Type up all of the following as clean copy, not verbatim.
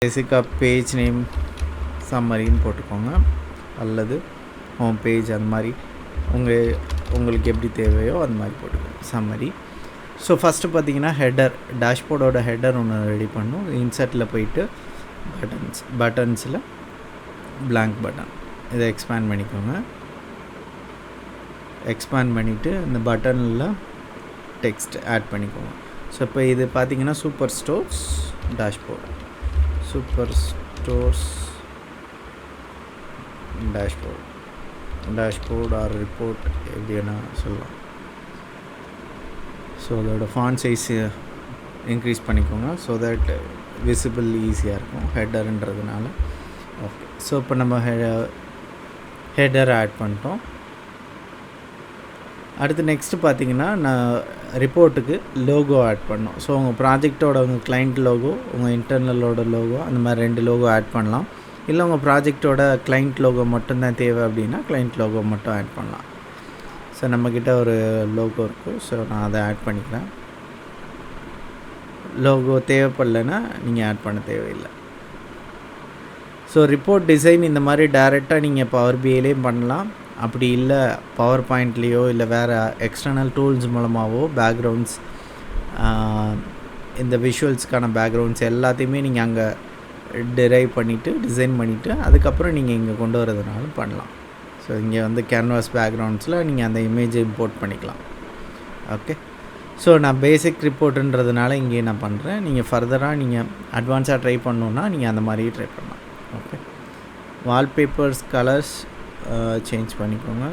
பேசிக்காக page name சம்மரின்னு போட்டுக்கோங்க, அல்லது ஹோம் பேஜ் அந்த மாதிரி உங்களுக்கு எப்படி தேவையோ அந்த மாதிரி போட்டுக்கோங்க சம்மரி. ஸோ ஃபஸ்ட்டு பார்த்தீங்கன்னா ஹெடர், டேஷ்போர்டோட ஹெடர் ஒன்று ரெடி பண்ணும். இன்சர்ட்டில் போயிட்டு பட்டன்ஸில் blank பட்டன் இதை எக்ஸ்பேண்ட் பண்ணிக்கோங்க. எக்ஸ்பேண்ட் பண்ணிவிட்டு இந்த பட்டனில் டெக்ஸ்ட் ஆட் பண்ணிக்கோங்க. ஸோ இப்போ இது பார்த்தீங்கன்னா super stores dashboard, super stores dashboard or report எப்படின்னா சொல்லலாம். ஸோ அதோட ஃபாண்ட் சைஸ் இன்க்ரீஸ் பண்ணிக்கோங்க ஸோ தட் விசிபிள் ஈஸியாக இருக்கும் ஹெட்டருன்றதுனால. ஓகே, ஸோ இப்போ நம்ம ஹெடர் ஆட் பண்ணிட்டோம். அடுத்து நெக்ஸ்ட்டு பார்த்தீங்கன்னா நான் ரிப்போர்ட்டுக்கு லோகோ ஆட் பண்ணோம். ஸோ உங்கள் ப்ராஜெக்டோட உங்கள் கிளைண்ட் லோகோ, உங்கள் இன்டர்னலோட லோகோ, அந்த மாதிரி 2 லோகோ ஆட் பண்ணலாம். இல்லை உங்கள் ப்ராஜெக்டோட கிளைண்ட் லோகோ மட்டும்தான் தேவை அப்படின்னா கிளைண்ட் லோகோ மட்டும் ஆட் பண்ணலாம். ஸோ நம்மக்கிட்ட ஒரு லோகோ இருக்குது, ஸோ நான் அதை ஆட் பண்ணிக்கிறேன். லோகோ தேவைப்படலைன்னா நீங்கள் ஆட் பண்ண தேவையில்லை. ஸோ ரிப்போர்ட் டிசைன் இந்த மாதிரி டைரெக்டாக நீங்கள் பவர் பிஐலேயும் பண்ணலாம். அப்படி இல்லை பவர் பாயிண்ட்லேயோ இல்லை வேறு எக்ஸ்டர்னல் டூல்ஸ் மூலமாகவோ பேக்ரவுண்ட்ஸ், இந்த விஷுவல்ஸ்க்கான பேக்ரவுண்ட்ஸ் எல்லாத்தையுமே நீங்கள் அங்கே டிரைவ் பண்ணிவிட்டு டிசைன் பண்ணிவிட்டு அதுக்கப்புறம் நீங்கள் இங்கே கொண்டு வரதுனாலும் பண்ணலாம். ஸோ இங்கே வந்து கேன்வாஸ் பேக்ரவுண்ட்ஸில் நீங்கள் அந்த இமேஜை இம்போர்ட் பண்ணிக்கலாம். ஓகே, ஸோ நான் பேசிக் ரிப்போர்ட்டுன்றதுனால இங்கே நான் பண்ணுறேன். நீங்கள் ஃபர்தராக நீங்கள் அட்வான்ஸாக ட்ரை பண்ணணுன்னா நீங்கள் அந்த மாதிரியே ட்ரை பண்ணலாம். ஓகே, வால்பேப்பர்ஸ் கலர்ஸ் சேஞ்ச் பண்ணிக்கோங்க.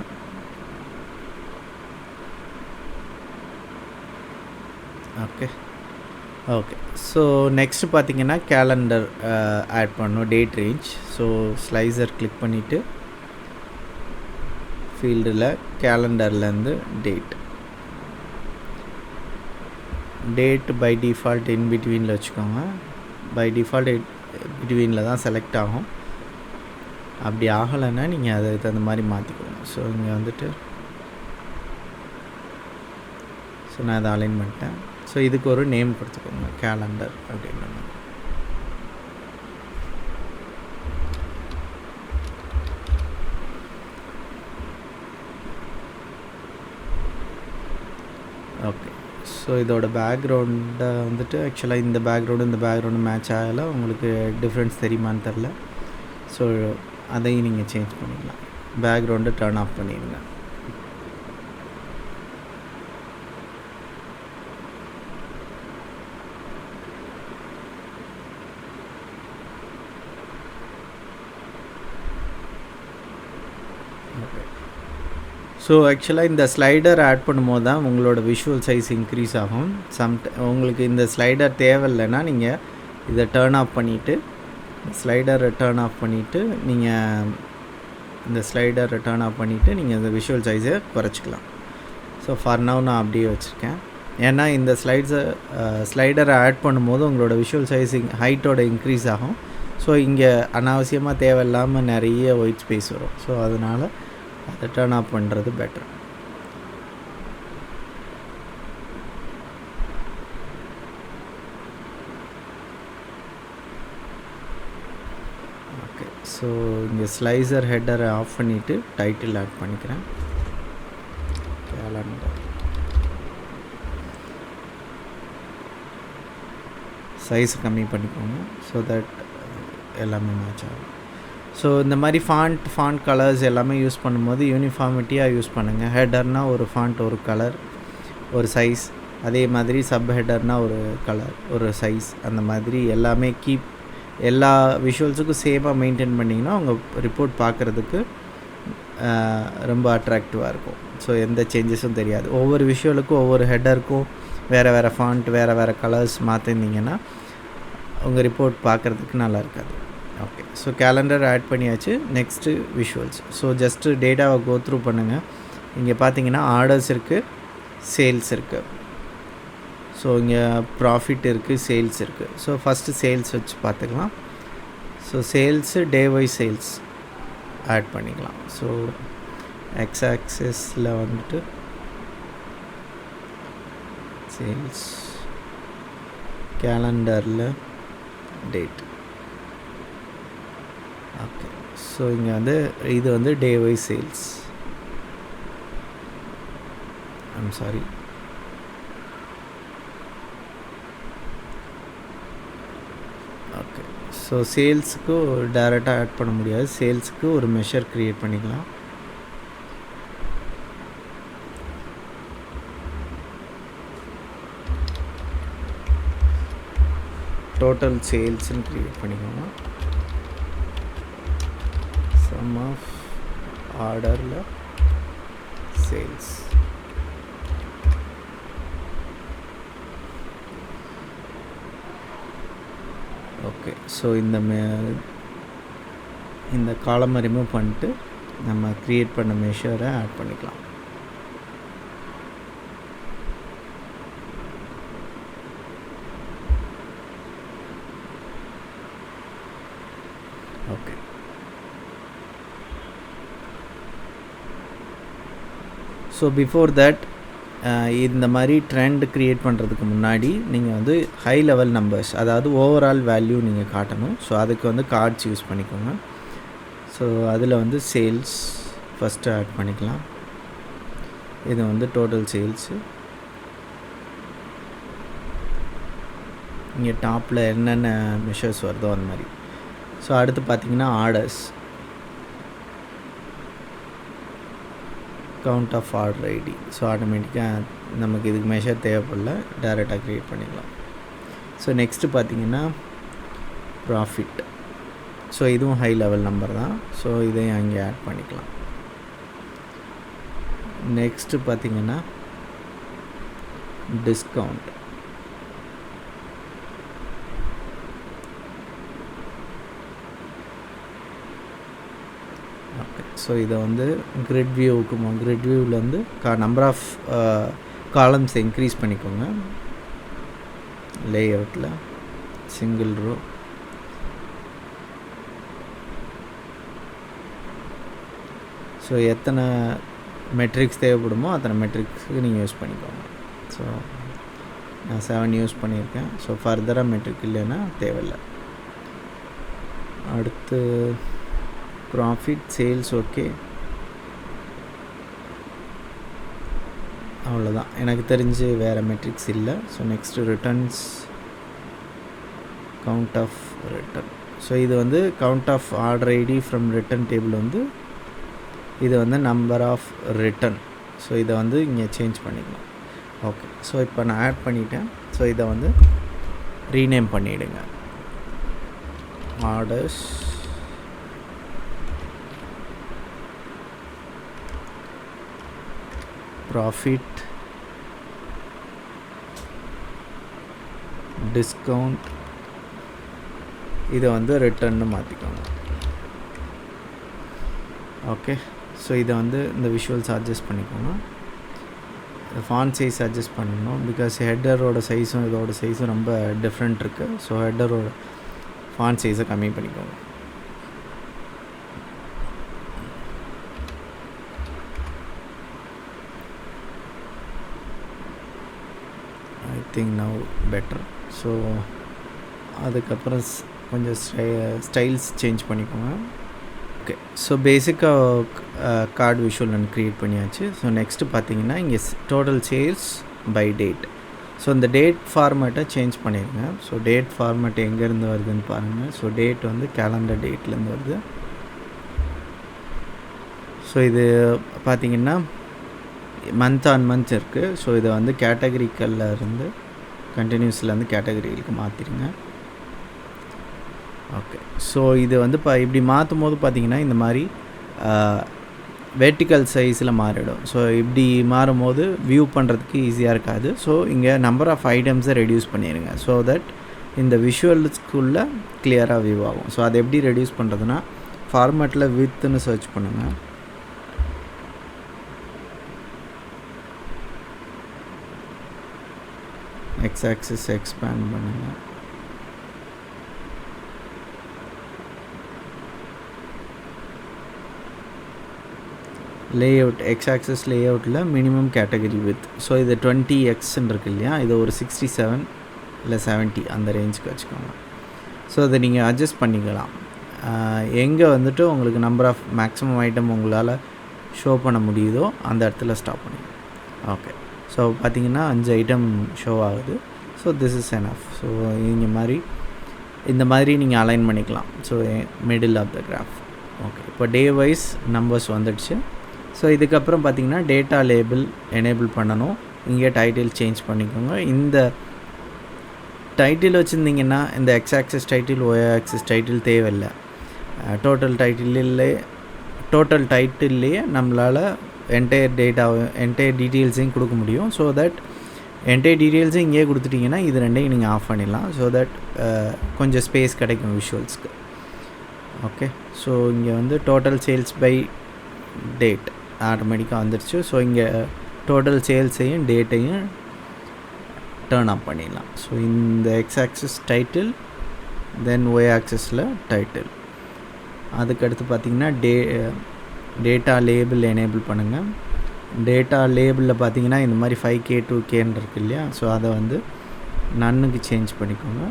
ஓகே, ஸோ நெக்ஸ்ட்டு பார்த்தீங்கன்னா கேலண்டர் ஆட் பண்ணணும், date range. So slicer click பண்ணிவிட்டு ஃபீல்டில் கேலண்டர்லேருந்து டேட் பை டிஃபால்ட் இன்பிட்வீனில் வச்சுக்கோங்க. பை டிஃபால்ட் பிட்வீனில் தான் செலக்ட் ஆகும். அப்படி ஆகலைன்னா நீங்கள் அதுக்கு தகுந்த மாதிரி மாற்றிக்கோங்க. ஸோ இங்கே வந்துட்டு ஸோ நான் அதை அலைன் பண்ணிட்டேன். ஸோ இதுக்கு ஒரு நேம் கொடுத்துக்கோங்க, கேலண்டர் அப்படின்னு. ஓகே, ஸோ இதோட பேக்ரவுண்டை வந்துட்டு ஆக்சுவலாக இந்த பேக்ரவுண்டு மேட்ச் ஆகலை. உங்களுக்கு டிஃப்ரென்ஸ் தெரியுமான்னு தெரில. ஸோ அதையும் நீங்கள் சேஞ்ச் பண்ணிக்கலாம். பேக்ரவுண்டை டர்ன் ஆஃப் பண்ணிடுங்க. ஸோ ஆக்சுவலாக இந்த ஸ்லைடர் ஆட் பண்ணும்போது தான் உங்களோட விஷுவல் சைஸ் இன்க்ரீஸ் ஆகும். உங்களுக்கு இந்த ஸ்லைடர் தேவையில்லைன்னா நீங்கள் இதை டர்ன் ஆஃப் பண்ணிவிட்டு நீங்கள் இந்த விஷுவல் சைஸை குறைச்சிக்கலாம். ஸோ ஃபார் நவ் நான் அப்படியே வச்சுருக்கேன். ஏன்னா இந்த ஸ்லைடரை ஆட் பண்ணும்போது உங்களோட விஷுவல் சைஸ் ஹைட்டோட இன்க்ரீஸ் ஆகும். ஸோ இங்கே அனாவசியமாக தேவையில்லாமல் நிறைய ஒயிட் ஸ்பேஸ் வரும். ஸோ அதனால் அதை டர்ன் ஆஃப் பண்ணுறது பெட்டர். ஓகே, ஸோ இங்கே ஸ்லைசர் ஹெட்டரை ஆஃப் பண்ணிவிட்டு டைட்டில் ஆட் பண்ணிக்கிறேன். கேலண்டர் சைஸ் கம்மி பண்ணிக்கோங்க ஸோ தட் எல்லாமே மேட்ச் ஆகும். ஸோ இந்த மாதிரி ஃபாண்ட் கலர்ஸ் எல்லாமே யூஸ் பண்ணும்போது யூனிஃபார்மிட்டியாக யூஸ் பண்ணுங்கள். ஹெடர்னால் ஒரு ஃபாண்ட், ஒரு கலர், ஒரு சைஸ். அதே மாதிரி சப் ஹெடர்னால் ஒரு கலர், ஒரு சைஸ். அந்த மாதிரி எல்லாமே எல்லா விஷுவல்ஸுக்கும் சேமாக மெயின்டைன் பண்ணிங்கன்னா உங்கள் ரிப்போர்ட் பார்க்குறதுக்கு ரொம்ப அட்ராக்டிவாக இருக்கும். ஸோ எந்த சேஞ்சஸும் தெரியாது. ஒவ்வொரு விஷுவலுக்கும் ஒவ்வொரு ஹெடருக்கும் வேறு ஃபாண்ட், வேறு கலர்ஸ் மாற்றிருந்தீங்கன்னா உங்கள் ரிப்போர்ட் பார்க்குறதுக்கு நல்லா இருக்காது. ஓகே, ஸோ கேலண்டர் ஆட் பண்ணியாச்சு. Next visuals. ஸோ ஜஸ்ட்டு டேட்டாவை கோ த்ரூ பண்ணுங்கள். இங்கே பார்த்தீங்கன்னா ஆர்டர்ஸ் இருக்குது, சேல்ஸ் இருக்குது. ஸோ இங்கே ப்ராஃபிட் இருக்குது, சேல்ஸ் இருக்குது. ஸோ ஃபஸ்ட்டு சேல்ஸ் வச்சு பார்த்துக்கலாம். So sales day wise sales add பண்ணிக்கலாம். ஸோ எக்ஸ் ஆக்சிஸில் வந்துட்டு சேல்ஸ், கேலண்டரில் டேட். ஸோ இங்கே வந்து இது வந்து day wise sales. I'm sorry, okay. So சேல்ஸுக்கு டைரெக்டாக ஆட் பண்ண முடியாது, சேல்ஸுக்கு ஒரு மெஷர் க்ரியேட் பண்ணிக்கலாம். டோட்டல் சேல்ஸ்ன்னு க்ரியேட் பண்ணிக்கோங்க. சம் ஆஃப் ஆர்டரில் சேல்ஸ். ஓகே. ஸோ இந்த காலமை ரிமூவ் பண்ணிட்டு நம்ம க்ரியேட் பண்ண மெஷரை ஆட் பண்ணிக்கலாம். ஓகே. ஸோ பிஃபோர் தட் இந்த மாதிரி ட்ரெண்ட் க்ரியேட் பண்ணுறதுக்கு முன்னாடி நீங்கள் வந்து ஹை லெவல் நம்பர்ஸ், அதாவது ஓவரால் வேல்யூ நீங்கள் காட்டணும். ஸோ அதுக்கு வந்து கார்ட்ஸ் யூஸ் பண்ணிக்கோங்க. ஸோ அதில் வந்து சேல்ஸ் ஃபஸ்ட்டு ஆட் பண்ணிக்கலாம். இது வந்து டோட்டல் சேல்ஸு. இங்கே டாப்பில் என்னென்ன மெஷர்ஸ் வருதோ அந்த மாதிரி. ஸோ அடுத்து பார்த்திங்கன்னா orders, count of order ID. So ஆட்டோமேட்டிக்காக நமக்கு இதுக்கு மெஷர் தேவைப்படல, டைரெக்டாக க்ரியேட் பண்ணிக்கலாம். ஸோ நெக்ஸ்ட்டு பார்த்திங்கன்னா ப்ராஃபிட். ஸோ இதுவும் ஹை லெவல் நம்பர் தான். ஸோ இதையும் அங்கே ஆட் பண்ணிக்கலாம். நெக்ஸ்ட்டு பார்த்திங்கன்னா டிஸ்கவுண்ட். ஓகே. ஸோ இதை வந்து கிரிட் வியூவுக்கு கிரிட் வியூவில் வந்து நம்பர் ஆஃப் காலம்ஸ் இன்க்ரீஸ் பண்ணிக்கோங்க. லே அவுட்டில் சிங்கிள் ரோ. ஸோ எத்தனை மெட்ரிக்ஸ் தேவைப்படுமோ அத்தனை மெட்ரிக்ஸுக்கு நீங்கள் யூஸ் பண்ணிக்கோங்க. ஸோ நான் 7 யூஸ் பண்ணியிருக்கேன். ஸோ ஃபர்தராக மெட்ரிக் இல்லைன்னா தேவையில்லை. அடுத்து ப்ராஃபிட், சேல்ஸ். ஓகே, அவ்வளோதான். எனக்கு தெரிஞ்சு வேறு மெட்ரிக்ஸ் இல்லை. So next returns, count of return. So இது வந்து count of order ID from return table வந்து இது வந்து நம்பர் ஆஃப் ரிட்டன். ஸோ இதை வந்து இங்கே சேஞ்ச் பண்ணிக்கலாம். ஓகே. ஸோ இப்போ நான் ஆட் பண்ணிட்டேன். ஸோ இதை வந்து ரீநேம் பண்ணிவிடுங்க. Orders profit discount. இதை வந்து ரிட்டர்ன்னு மாற்றிக்கோங்க. ஓகே. ஸோ இதை வந்து இந்த விஷுவல்ஸ் அட்ஜஸ்ட் பண்ணிக்கோங்க. ஃபாண்ட் சைஸ் அட்ஜஸ்ட் பண்ணணும். பிகாஸ் ஹெட்டரோட சைஸும் இதோட சைஸும் ரொம்ப டிஃப்ரெண்ட் இருக்குது. ஸோ ஹெட்டரோட ஃபாண்ட் சைஸை கம்மி பண்ணிக்கோங்க. I think now better. So அதுக்கப்புறம் கொஞ்சம் ஸ்டைல்ஸ் சேஞ்ச் பண்ணிக்கோங்க. ஓகே. ஸோ பேசிக்காக கார்டு விஷுவல் நான் க்ரியேட் பண்ணியாச்சு. ஸோ நெக்ஸ்ட்டு பார்த்தீங்கன்னா இங்கே total sales by date. So இந்த டேட் ஃபார்மேட்டை சேஞ்ச் பண்ணிடுங்க. ஸோ டேட் ஃபார்மேட் எங்கேருந்து வருதுன்னு பாருங்கள். ஸோ டேட் வந்து கேலண்டர் டேட்லேருந்து வருது. ஸோ இது பார்த்திங்கன்னா மந்த் ஆன் மந்த் இருக்குது. ஸோ இதை வந்து கேட்டகரிக்கல்ல இருந்து கண்டினியூஸ்லேருந்து கேட்டகரிகளுக்கு மாற்றிடுங்க. ஓகே. ஸோ இது வந்து இப்படி மாற்றும் போது பார்த்திங்கன்னா இந்த மாதிரி வெர்டிக்கல் சைஸில் மாறிடும். ஸோ இப்படி மாறும்போது வியூ பண்ணுறதுக்கு ஈஸியாக இருக்காது. ஸோ இங்கே நம்பர் ஆஃப் ஐட்டம்ஸை ரெடியூஸ் பண்ணிடுங்க. ஸோ தட் இந்த விஷுவல்ஸ்குள்ளே கிளியராக வியூ ஆகும். ஸோ அதை எப்படி ரெடியூஸ் பண்ணுறதுன்னா ஃபார்மேட்டில் வித்துன்னு சர்ச் பண்ணுங்கள். எக்ஸ் ஆக்சிஸ் எக்ஸ்பேண்ட் பண்ணுங்கள். லேஅவுட் எக்ஸ் ஆக்சஸ் லேஅவுட்டில் மினிமம் கேட்டகரி வித். ஸோ இது 20x இருக்கு இல்லையா, இது ஒரு 67 இல்லை 70 அந்த ரேஞ்சுக்கு வச்சுக்கோங்க. ஸோ அதை நீங்கள் அட்ஜஸ்ட் பண்ணிக்கலாம். எங்கே வந்துட்டு உங்களுக்கு நம்பர் ஆஃப் மேக்ஸிமம் ஐட்டம் உங்களால் ஷோ பண்ண முடியுதோ அந்த இடத்துல ஸ்டாப் பண்ணி. ஓகே, ஸோ பார்த்திங்கன்னா 5 ஐட்டம் ஷோ ஆகுது. So this is enough. So இந்த மாதிரி நீங்கள் அலைன் பண்ணிக்கலாம். So middle of the graph. Okay, இப்போ டே வைஸ் நம்பர்ஸ் வந்துடுச்சு. ஸோ இதுக்கப்புறம் பார்த்திங்கன்னா டேட்டா லேபிள் எனேபிள் பண்ணணும். இங்கே டைட்டில் சேஞ்ச் பண்ணிக்கோங்க. இந்த டைட்டில் வச்சுருந்திங்கன்னா இந்த X axis title, Y axis title தேவையில்லை. டோட்டல் டைட்டில்லையே நம்மளால் என்டையர் டீட்டெயில்ஸையும் கொடுக்க முடியும். ஸோ தட் என்டையர் டீட்டெயில்ஸையும் இங்கே கொடுத்துட்டிங்கன்னா இது ரெண்டையும் நீங்கள் ஆஃப் பண்ணிடலாம். ஸோ தட் கொஞ்சம் ஸ்பேஸ் கிடைக்கும் விஷுவல்ஸ்க்கு. ஓகே, ஸோ இங்கே வந்து டோட்டல் சேல்ஸ் பை டேட் ஆட்டோமேட்டிக்காக வந்துடுச்சு. ஸோ இங்கே டோட்டல் சேல்ஸையும் டேட்டையும் டர்ன் ஆஃப் பண்ணிடலாம். ஸோ இந்த எக்ஸ் ஆக்சிஸ் டைட்டில், தென் ஒய் ஆக்சிஸில் டைட்டில். அதுக்கடுத்து பார்த்திங்கன்னா டேட்டா லேபிள் எனேபிள் பண்ணுங்கள். டேட்டா லேபிளில் பார்த்திங்கன்னா இந்த மாதிரி 5K 2Kன்னு இருக்குது இல்லையா? ஸோ அதை வந்து நன்னுக்கு சேஞ்ச் பண்ணிக்கோங்க.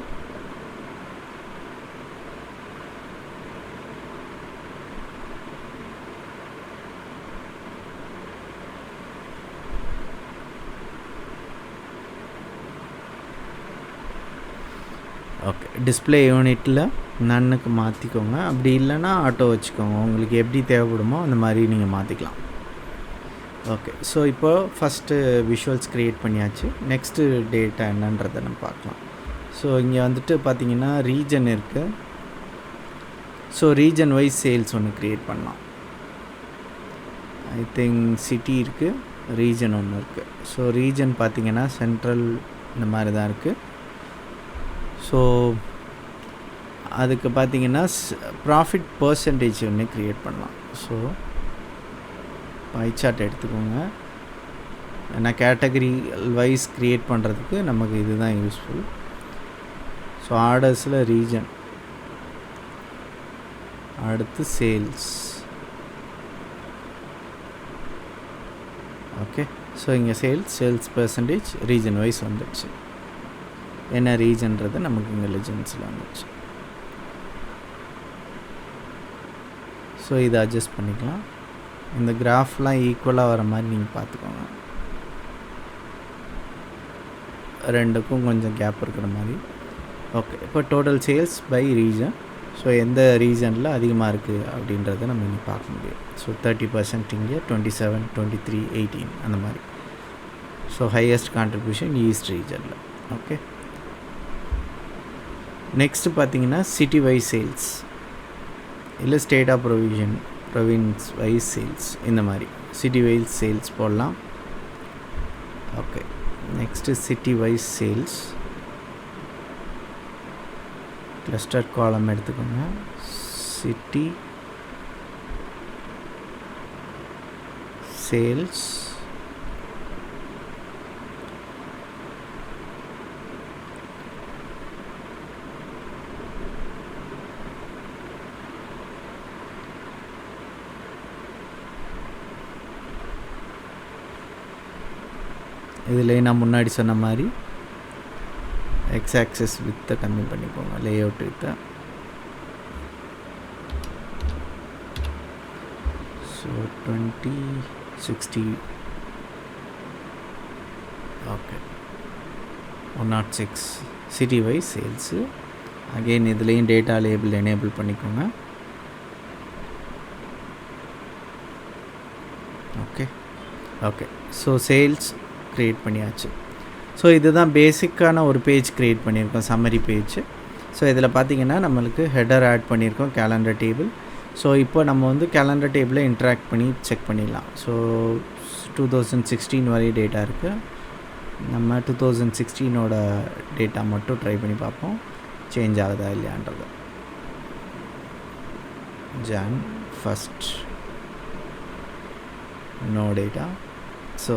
ஓகே, டிஸ்பிளே யூனிட்டில் நன்னுக்கு மாற்றிக்கோங்க. அப்படி இல்லைன்னா ஆட்டோ வச்சுக்கோங்க. உங்களுக்கு எப்படி தேவைப்படுமோ அந்த மாதிரி நீங்கள் மாற்றிக்கலாம். ஓகே, ஸோ இப்போ ஃபஸ்ட்டு விஷுவல்ஸ் க்ரியேட் பண்ணியாச்சு. நெக்ஸ்ட்டு டேட்டா என்னன்றதை நம்ம பார்க்கலாம். ஸோ இங்கே வந்துட்டு பார்த்திங்கன்னா ரீஜன் இருக்குது. ஸோ ரீஜன் வைஸ் சேல்ஸ் ஒன்று க்ரியேட் பண்ணலாம். ஐ திங்க் சிட்டி இருக்குது, ரீஜன் ஒன்று இருக்குது. ஸோ ரீஜன் பார்த்திங்கன்னா சென்ட்ரல் இந்த மாதிரி தான் இருக்குது. ஸோ அதுக்கு பார்த்திங்கன்னா ப்ராஃபிட் பர்சன்டேஜ் ஒன்று க்ரியேட் பண்ணலாம். ஸோ பை சார்ட் எடுத்துக்கோங்க. ஏன்னா கேட்டகரி வைஸ் க்ரியேட் பண்ணுறதுக்கு நமக்கு இதுதான் யூஸ்ஃபுல். ஸோ ஆர்டர்ஸில் ரீஜன், அடுத்து சேல்ஸ். ஓகே, ஸோ இங்கே சேல்ஸ் பர்சன்டேஜ் ரீஜன் வைஸ் வந்துடுச்சு. என்ன ரீஜன்றது நமக்கு இங்கே லெஜெண்ட்ஸில் வந்துடுச்சு. ஸோ இதை அட்ஜஸ்ட் பண்ணிக்கலாம். இந்த கிராஃப்லாம் ஈக்குவலாக வர மாதிரி நீங்கள் பார்த்துக்கோங்க. ரெண்டுக்கும் கொஞ்சம் கேப் இருக்கிற மாதிரி. ஓகே, இப்போ total sales by region. So எந்த ரீஜனில் அதிகமாக இருக்குது அப்படின்றத நம்ம இங்கே பார்க்க முடியும். ஸோ 30% இங்கே, 27, 23, 18 அந்த மாதிரி. ஸோ ஹையஸ்ட் கான்ட்ரிபியூஷன் ஈஸ்ட் ரீஜனில். ஓகே, நெக்ஸ்ட்டு பார்த்தீங்கன்னா சிட்டி வைஸ் சேல்ஸ் இல்லை state of province wise sales. இந்த மாதிரி சிட்டி வைஸ் சேல்ஸ் போடலாம். Okay, next city wise sales cluster column எடுத்துக்கோங்க. சிட்டி சேல்ஸ் இதில் நான் முன்னாடி சொன்ன மாதிரி எக்ஸ் ஆக்சிஸ் வித்தை கம்மி பண்ணிக்கோங்க, லேஅவுட் வித்தை. So 20, 60. Okay, 106 city wise sales. Again இதுலேயும் டேட்டா லேபிள் எனேபிள் பண்ணிக்கோங்க. Okay okay so sales create பண்ணியாச்சு. ஸோ இதுதான் பேசிக்கான ஒரு பேஜ் க்ரியேட் பண்ணியிருக்கோம், சம்மரி பேஜ். ஸோ இதில் பார்த்திங்கன்னா நம்மளுக்கு ஹெடர் ஆட் பண்ணியிருக்கோம், கேலண்டர் டேபிள். ஸோ இப்போ நம்ம வந்து கேலண்டர் டேபிளை இன்ட்ராக்ட் பண்ணி செக் பண்ணிடலாம். ஸோ 2016 வரை டேட்டா இருக்குது. நம்ம 2016ஓட டேட்டா மட்டும் ட்ரை பண்ணி பார்ப்போம் சேஞ்ச் ஆகுதா இல்லையான்றது. Jan 1st no data. So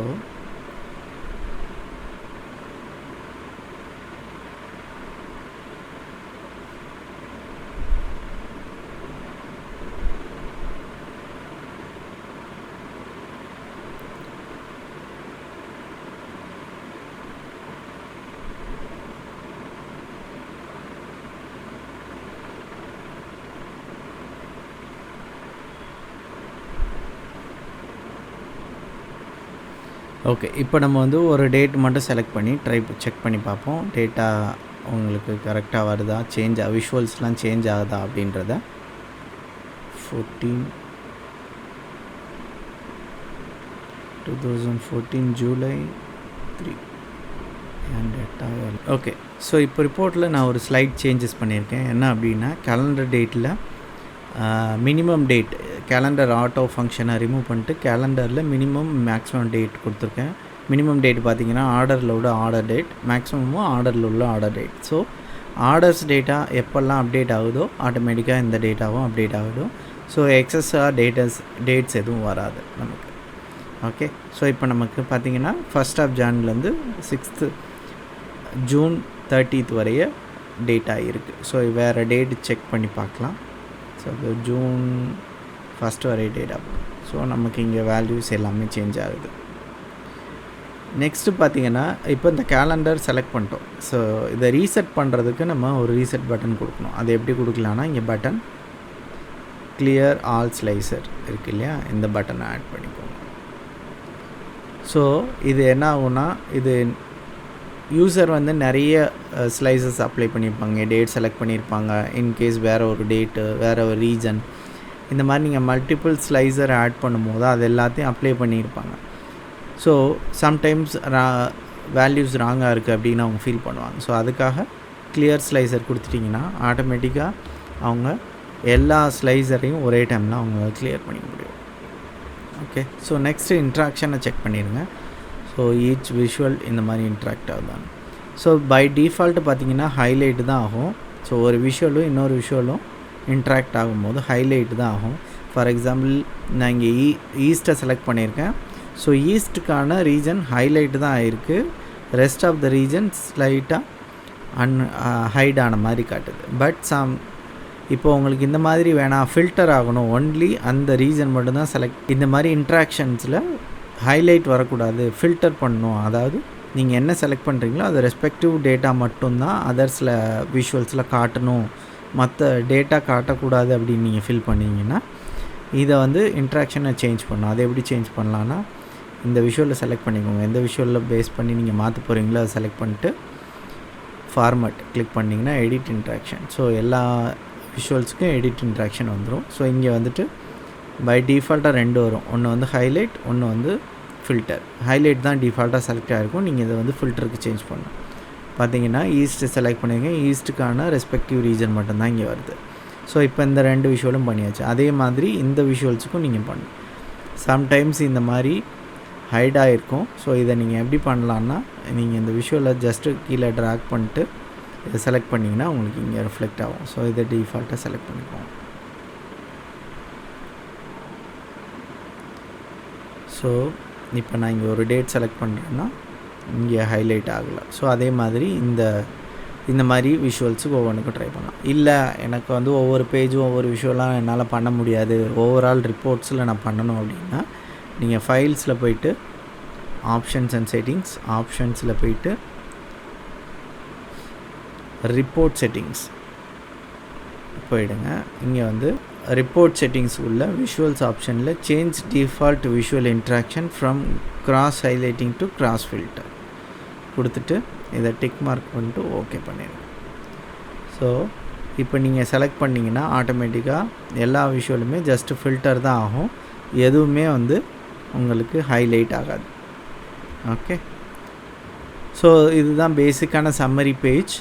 okay, இப்போ நம்ம வந்து ஒரு டேட் மட்டும் செலக்ட் பண்ணி செக் பண்ணி பார்ப்போம். டேட்டா உங்களுக்கு கரெக்டாக வருதா, விஷுவல்ஸ்லாம் சேஞ்ச் ஆகுதா அப்படின்றத. 2014 ஜூலை 3 டேட்டா. ஓகே, ஸோ இப்போ ரிப்போர்ட்டில் நான் ஒரு ஸ்லைட் சேஞ்சஸ் பண்ணியிருக்கேன். என்ன அப்படின்னா, கேலண்டர் டேட்டில் மினிமம் டேட், கேலண்டர் ஆட்டோ ஃபங்க்ஷனை ரிமூவ் பண்ணிட்டு கேலண்டரில் மினிமம் மேக்ஸிமம் டேட் கொடுத்துருக்கேன். மினிமம் டேட் பார்த்திங்கன்னா ஆர்டரில் உள்ள ஆர்டர் டேட், மேக்ஸிமமும் ஆர்டரில் உள்ள order date. So orders data எப்போல்லாம் அப்டேட் ஆகுதோ ஆட்டோமேட்டிக்காக இந்த டேட்டாவும் அப்டேட் ஆகுதோ. ஸோ எக்ஸஸாக டேட்ஸ் எதுவும் வராது நமக்கு. ஓகே, ஸோ இப்போ நமக்கு பார்த்திங்கன்னா 1 ஜான்லேருந்து 6 ஜூன் 30 வரைய டேட்டா இருக்குது. ஸோ வேறு டேட் செக் பண்ணி பார்க்கலாம். ஸோ ஜூன் 1 வரை டேட்டா. ஸோ நமக்கு இங்கே வேல்யூஸ் எல்லாமே சேஞ்ச் ஆகுது. நெக்ஸ்ட்டு பார்த்திங்கன்னா, இப்போ இந்த கேலண்டர் செலக்ட் பண்ணிட்டோம். ஸோ இதை ரீசெட் பண்ணுறதுக்கு நம்ம ஒரு ரீசெட் பட்டன் கொடுக்கணும். அது எப்படி கொடுக்கலான்னா, இங்கே பட்டன் கிளியர் ஆல் ஸ்லைசர் இருக்குது இல்லையா, இந்த பட்டனை ஆட் பண்ணிக்கோங்க. ஸோ இது என்ன ஆகும்னா, இது யூசர் வந்து நிறைய ஸ்லைசஸ் அப்ளை பண்ணியிருப்பாங்க, டேட் செலக்ட் பண்ணியிருப்பாங்க. இன்கேஸ் வேறு ஒரு டேட்டு, வேறு ஒரு ரீஜன், இந்த மாதிரி நீங்கள் மல்டிபிள் ஸ்லைசர் ஆட் பண்ணும்போது அது எல்லாத்தையும் அப்ளை பண்ணியிருப்பாங்க. ஸோ சம்டைம்ஸ் வேல்யூஸ் ராங்காக இருக்குது அப்படின்னு அவங்க ஃபீல் பண்ணுவாங்க. ஸோ அதுக்காக கிளியர் ஸ்லைசர் கொடுத்துட்டிங்கன்னா ஆட்டோமேட்டிக்காக அவங்க எல்லா ஸ்லைசரையும் ஒரே டைமில் அவங்க கிளியர் பண்ணிக்க முடியும். ஓகே, ஸோ நெக்ஸ்ட்டு இன்ட்ராக்ஷனை செக் பண்ணிடுங்க. ஸோ ஈச் விஷுவல் இந்த மாதிரி இன்ட்ராக்ட் ஆகுதாங்க. ஸோ பை டிஃபால்ட்டு பார்த்திங்கன்னா ஹைலைட்டு தான் ஆகும். ஸோ ஒரு விஷுவலும் இன்னொரு விஷுவலும் இன்ட்ராக்ட் ஆகும்போது ஹைலைட்டு தான் ஆகும். ஃபார் எக்ஸாம்பிள், நான் இங்கே ஈஸ்ட்டை செலக்ட் பண்ணியிருக்கேன். ஸோ ஈஸ்ட்டுக்கான ரீஜன் ஹைலைட்டு தான் ஆகிருக்கு. ரெஸ்ட் ஆஃப் த ரீஜன் ஸ்லைட்டாக ஹைட் ஆன மாதிரி காட்டுது. பட் இப்போ உங்களுக்கு இந்த மாதிரி வேணாம், ஃபில்டர் ஆகணும், ஒன்லி அந்த ரீஜன் மட்டும்தான் செலக்ட், இந்த மாதிரி இன்ட்ராக்ஷன்ஸில் ஹைலைட் வரக்கூடாது, ஃபில்டர் பண்ணணும். அதாவது நீங்கள் என்ன செலக்ட் பண்ணுறீங்களோ அது ரெஸ்பெக்டிவ் டேட்டா மட்டும்தான் அதர்ஸில் விஷுவல்ஸில் காட்டணும், மற்ற டேட்டா காட்டக்கூடாது அப்படின்னு நீங்கள் ஃபில் பண்ணிங்கன்னா இதை வந்து இன்ட்ராக்ஷனை சேஞ்ச் பண்ணணும். அதை எப்படி சேஞ்ச் பண்ணலான்னா, இந்த விஷுவலில் செலக்ட் பண்ணிக்கோங்க. எந்த விஷுவலில் பேஸ் பண்ணி நீங்கள் மாற்ற போகிறீங்களோ அதை செலக்ட் பண்ணிட்டு ஃபார்மேட் கிளிக் பண்ணிங்கன்னா எடிட் இன்ட்ராக்ஷன். ஸோ எல்லா விஷுவல்ஸுக்கும் எடிட் இன்ட்ராக்ஷன் வந்துடும். ஸோ இங்கே வந்துட்டு பை டிஃபால்ட்டாக 2 வரும். ஒன்று வந்து ஹைலைட், ஒன்று வந்து ஃபில்டர். ஹைலைட் தான் டிஃபால்ட்டாக செலக்ட் ஆகிருக்கும். நீங்கள் இதை வந்து ஃபில்டருக்கு சேஞ்ச் பண்ணணும். பார்த்தீங்கன்னா ஈஸ்ட்டு செலக்ட் பண்ணிங்க, ஈஸ்ட்டுக்கான ரெஸ்பெக்டிவ் ரீஜன் மட்டும்தான் இங்கே வருது. ஸோ இப்போ இந்த 2 விஷுவலும் பண்ணியாச்சு. அதே மாதிரி இந்த விஷுவல்ஸுக்கும் நீங்கள் பண்ணணும். சம்டைம்ஸ் இந்த மாதிரி ஹைடாக இருக்கும். ஸோ இதை நீங்கள் எப்படி பண்ணலான்னா, நீங்கள் இந்த விஷுவலை ஜஸ்ட்டு கீழே ட்ராக் பண்ணிட்டு இதை செலக்ட் பண்ணிங்கன்னா உங்களுக்கு இங்கே ரிஃப்ளெக்ட் ஆகும். ஸோ இதை டிஃபால்ட்டாக செலக்ட் பண்ணிக்குவோம். ஸோ இப்போ நான் இங்கே ஒரு டேட் செலக்ட் பண்ணுறேன்னா இங்கே ஹைலைட் ஆகலை. ஸோ அதே மாதிரி இந்த மாதிரி விஷுவல்ஸுக்கு ஒவ்வொன்றுக்கும் ட்ரை பண்ணலாம். இல்லை எனக்கு வந்து ஒவ்வொரு பேஜும் ஒவ்வொரு விஷுவலாக என்னால் பண்ண முடியாது, ஓவரால் ரிப்போர்ட்ஸில் நான் பண்ணணும் அப்படின்னா, நீங்கள் ஃபைல்ஸில் போய்ட்டு ஆப்ஷன்ஸ் அண்ட் செட்டிங்ஸ், ஆப்ஷன்ஸில் போய்ட்டு ரிப்போர்ட் செட்டிங்ஸ் போயிடுங்க. இங்கே வந்து ரிப்போர்ட் செட்டிங்ஸ் உள்ள விஷுவல்ஸ் ஆப்ஷனில் change default visual interaction from cross highlighting to cross filter கொடுத்துட்டு இதை டிக் மார்க் பண்ணிட்டு ஓகே பண்ணிடுங்க. ஸோ இப்போ நீங்கள் செலக்ட் பண்ணிங்கன்னா ஆட்டோமேட்டிக்காக எல்லா விஷுவலுமே ஜஸ்ட்டு ஃபில்டர் தான் ஆகும், எதுவுமே வந்து உங்களுக்கு ஹைலைட் ஆகாது. ஓகே, ஸோ இதுதான் பேசிக்கான சம்மரி பேஜ்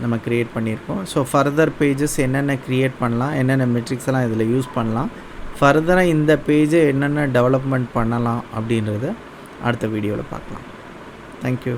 நம்ம க்ரியேட் பண்ணியிருக்கோம். ஸோ ஃபர்தர் பேஜஸ் என்னென்ன க்ரியேட் பண்ணலாம், என்னென்ன மெட்ரிக்ஸ் எல்லாம் இதில் யூஸ் பண்ணலாம், ஃபர்தராக இந்த பேஜை என்னென்ன டெவலப்மெண்ட் பண்ணலாம் அப்படின்றத அடுத்த வீடியோவில் பார்க்கலாம். தேங்க்யூ.